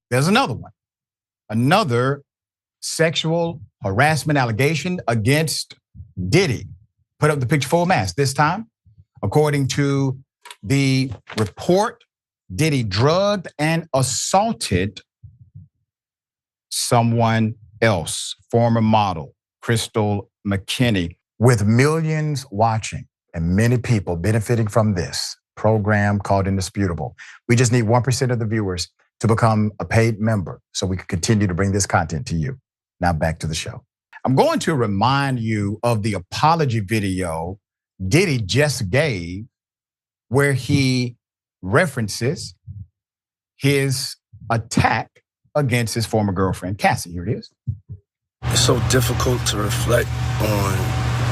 There's another one. Another sexual harassment allegation against Diddy. Put up the picture full mask. This time, according to the report, Diddy drugged and assaulted someone else, former model Crystal McKinney. With millions watching and many people benefiting from this program called Indisputable, we just need 1% of the viewers to become a paid member so we can continue to bring this content to you. Now back to the show. I'm going to remind you of the apology video Diddy just gave where he references his attack against his former girlfriend, Cassie. Here it is. It's so difficult to reflect on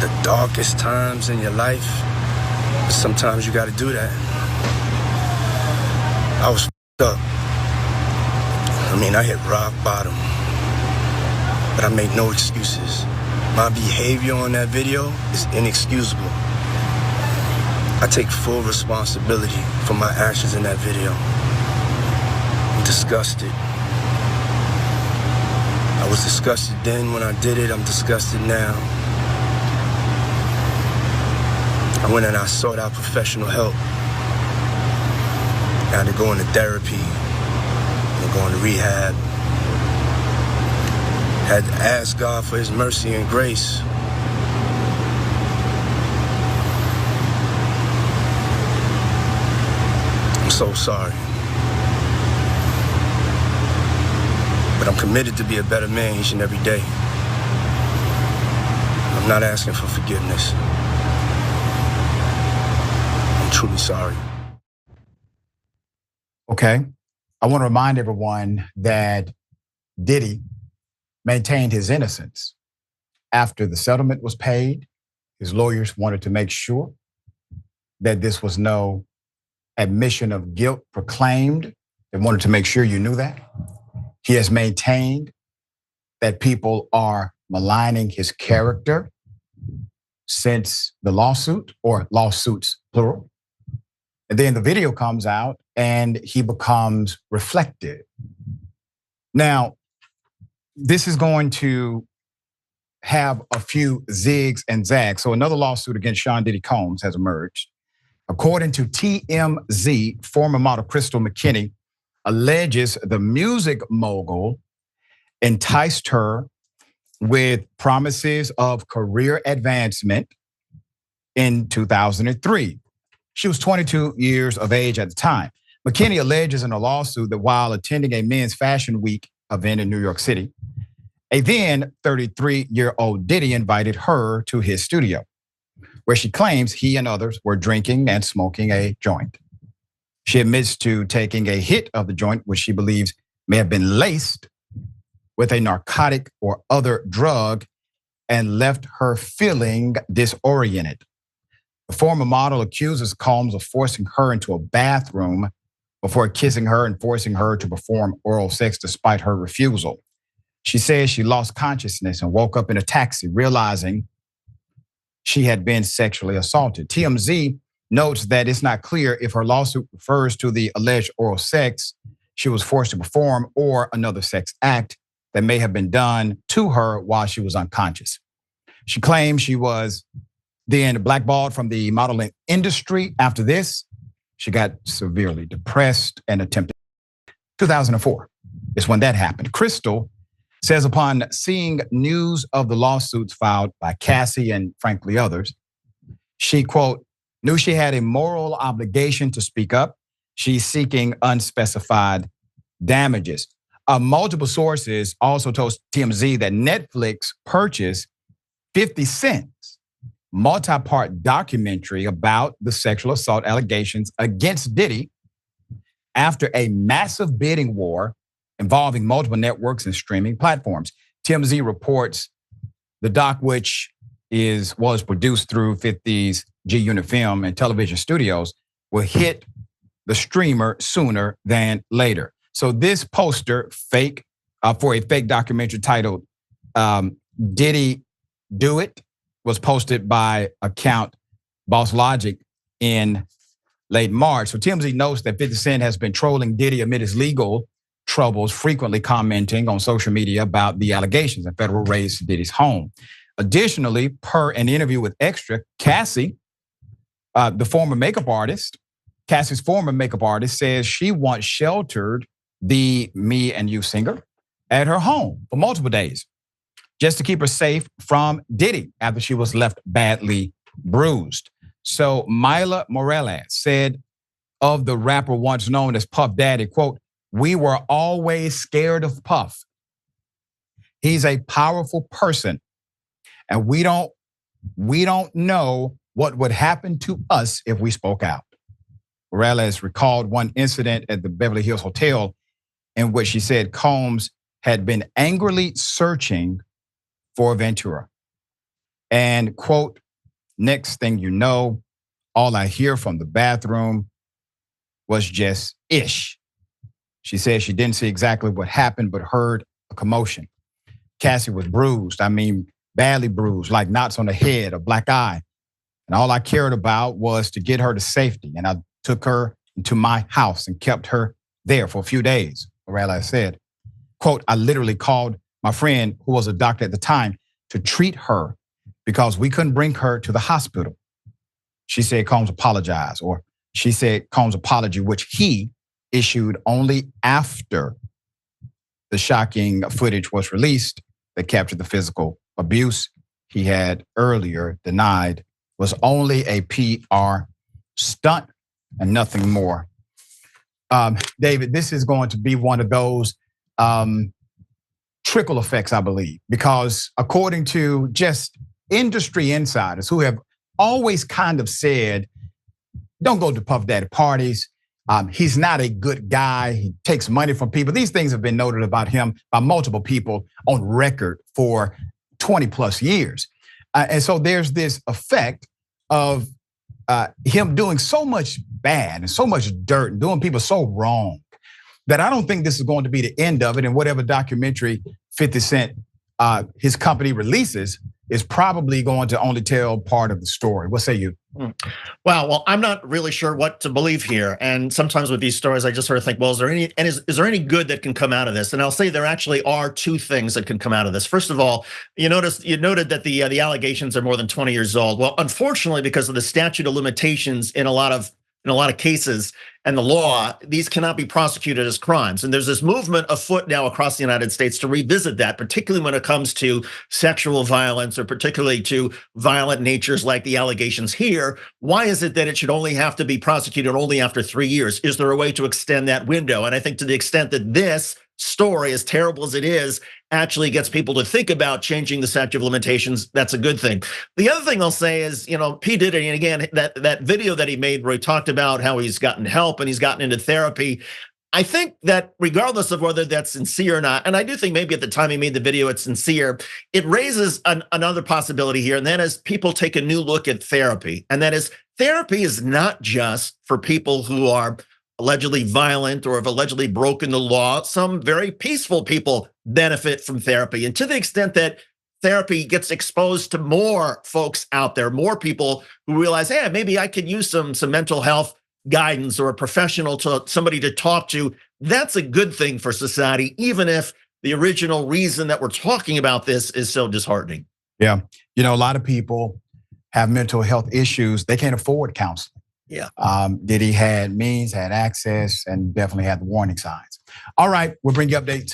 the darkest times in your life. Sometimes you got to do that. I was up. I hit rock bottom, but I make no excuses. My behavior on that video is inexcusable. I take full responsibility for my actions in that video. I'm disgusted. I was disgusted then when I did it. I'm disgusted now. I went and I sought out professional help. I had to go into therapy. Going to rehab. Had to ask God for his mercy and grace. I'm so sorry. But I'm committed to be a better man each and every day. I'm not asking for forgiveness. I'm truly sorry. Okay. I want to remind everyone that Diddy maintained his innocence. After the settlement was paid, his lawyers wanted to make sure that this was no admission of guilt proclaimed. They wanted to make sure you knew that. He has maintained that people are maligning his character since the lawsuit, or lawsuits plural. And then the video comes out and he becomes reflective. Now, this is going to have a few zigs and zags. So another lawsuit against Sean Diddy Combs has emerged. According to TMZ, former model Crystal McKinney alleges the music mogul enticed her with promises of career advancement in 2003. She was 22 years of age at the time. McKinney alleges in a lawsuit that while attending a men's fashion week event in New York City, a then 33-year-old Diddy invited her to his studio, where she claims he and others were drinking and smoking a joint. She admits to taking a hit of the joint, which she believes may have been laced with a narcotic or other drug, and left her feeling disoriented. The former model accuses Combs of forcing her into a bathroom before kissing her and forcing her to perform oral sex despite her refusal. She says she lost consciousness and woke up in a taxi, realizing she had been sexually assaulted. TMZ notes that it's not clear if her lawsuit refers to the alleged oral sex she was forced to perform or another sex act that may have been done to her while she was unconscious. She claims she was then blackballed from the modeling industry. After this, she got severely depressed and attempted. 2004 is when that happened. Crystal says upon seeing news of the lawsuits filed by Cassie and frankly others, she, quote, knew she had a moral obligation to speak up. She's seeking unspecified damages. Multiple sources also told TMZ that Netflix purchased 50 Cent's multi-part documentary about the sexual assault allegations against Diddy after a massive bidding war involving multiple networks and streaming platforms. TMZ reports the doc, which was produced through 50's G-Unit Film and Television Studios, will hit the streamer sooner than later. So this poster, for a fake documentary titled Diddy Do It, was posted by account Boss Logic in late March. So TMZ notes that 50 Cent has been trolling Diddy amid his legal troubles, frequently commenting on social media about the allegations and federal raids to Diddy's home. Additionally, per an interview with Extra, Cassie's former makeup artist, says she once sheltered the Me and You singer at her home for multiple days just to keep her safe from Diddy after she was left badly bruised. So Myla Morales said of the rapper once known as Puff Daddy, quote, "We were always scared of Puff. He's a powerful person, and we don't know what would happen to us if we spoke out." Morales recalled one incident at the Beverly Hills Hotel in which she said Combs had been angrily searching for Ventura. And quote, "Next thing you know, all I hear from the bathroom was just ish." She said she didn't see exactly what happened, but heard a commotion. Cassie was bruised. I mean, badly bruised, like knots on the head, a black eye. And all I cared about was to get her to safety. And I took her into my house and kept her there for a few days, Morales said. Quote, "I literally called my friend, who was a doctor at the time, to treat her because we couldn't bring her to the hospital." She said Combs apologized, or she said Combs' apology, which he issued only after the shocking footage was released that captured the physical abuse he had earlier denied, was only a PR stunt and nothing more. David, this is going to be one of those trickle effects, I believe, because according to just industry insiders who have always kind of said, don't go to Puff Daddy parties. He's not a good guy. He takes money from people. These things have been noted about him by multiple people on record for 20 plus years. And so there's this effect of him doing so much bad and so much dirt and doing people so wrong that I don't think this is going to be the end of it. And whatever documentary 50 Cent, his company releases, is probably going to only tell part of the story. What say you? Well, I'm not really sure what to believe here. And sometimes with these stories, I just sort of think, well, is there any good that can come out of this? And I'll say there actually are two things that can come out of this. First of all, you noted that the allegations are more than 20 years old. Well, unfortunately, because of the statute of limitations in a lot of cases and the law, these cannot be prosecuted as crimes. And there's this movement afoot now across the United States to revisit that, particularly when it comes to sexual violence or particularly to violent natures like the allegations here. Why is it that it should only have to be prosecuted only after 3 years? Is there a way to extend that window? And I think to the extent that this story, as terrible as it is, actually gets people to think about changing the statute of limitations, that's a good thing. The other thing I'll say is, P. Diddy, and again, that video that he made where he talked about how he's gotten help and he's gotten into therapy, I think that regardless of whether that's sincere or not, and I do think maybe at the time he made the video it's sincere, it raises another possibility here, and that is people take a new look at therapy. And that is, therapy is not just for people who are allegedly violent or have allegedly broken the law. Some very peaceful people benefit from therapy. And to the extent that therapy gets exposed to more folks out there, more people who realize, hey, maybe I could use some mental health guidance or a professional, somebody to talk to, that's a good thing for society, even if the original reason that we're talking about this is so disheartening. Yeah, a lot of people have mental health issues. They can't afford counseling. Yeah. Diddy had means, had access, and definitely had the warning signs. All right, we'll bring you updates